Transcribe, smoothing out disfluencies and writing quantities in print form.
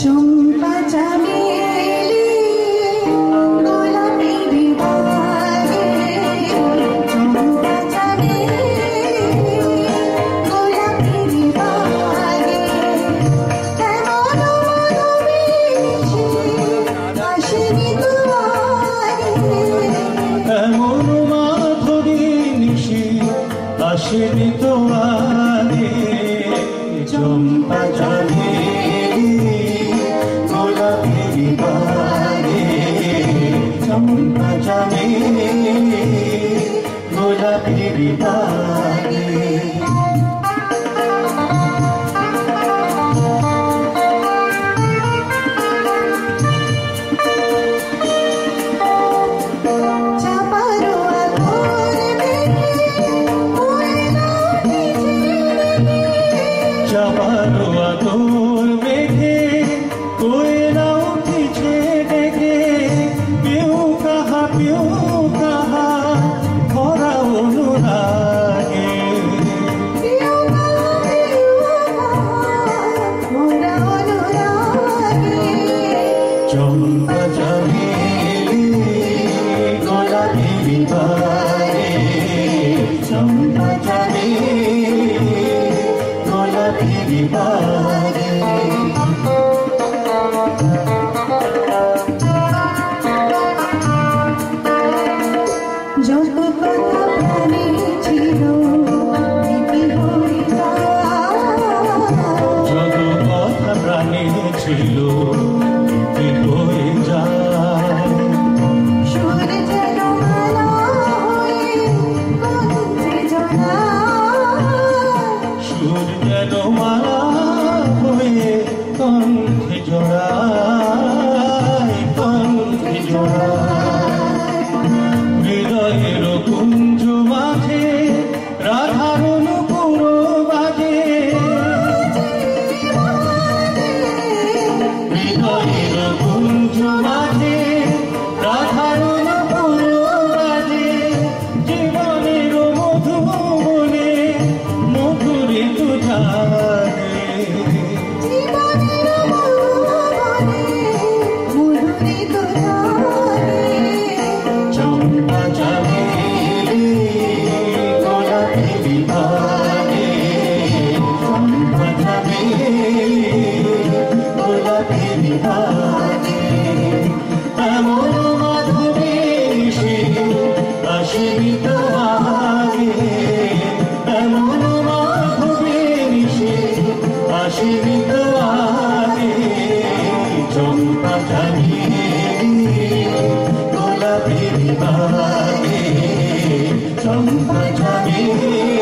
চম্পা চামেলি গোলাপের বাগে, চম্পা চামেলি গোলাপের বাগে, কেমন মধুমিশে আসেনি দুয়ারে, এমন মাধুরী নিশি আসেনি দুয়ারে। চম্পা চামেলি গোলাপের বাগে, চম্পা চামেলি গোলাপের বাগে। চাপারো আতর মেঘে কোয়েলা উঠেছে ডেকে, পিউ কাহা ভরা অনুরাগে। চম্পা চামেলি গোলাপের বাগে, চম্পা চামেলি গোলাপের বাগে। যত কথা প্রাণে ছিল লিপি হয়ে যায়, যত কথা প্রাণে ছিল লিপি হয়ে যায়। সুর যেন মালা হয়ে কণ্ঠে জড়ায়, সুর যেন মালা হয়ে কণ্ঠে জড়ায়, কণ্ঠে জড়ায়। হৃদয়ের কুঞ্জ মাঝে রাধার নুপুর বাজে, হৃদয়ের কুঞ্জ মাঝে রাধার নুপুর বাজে। জীবনের মধুবনে মধুরে তুঝারে, জীবনের মধুবনে মধুরে তুঝারে। চম্পা চামেলি গোলাপের বাগে, চম্পা চামেলি গোলাপের বাগে। এমন মাধুরী নিশি আসেনি দুয়ারে, এমন মাধুরী নিশি আসেনি দুয়ারে। চম্পা চামেলি গোলাপের বাগে, চম্পা চামেলি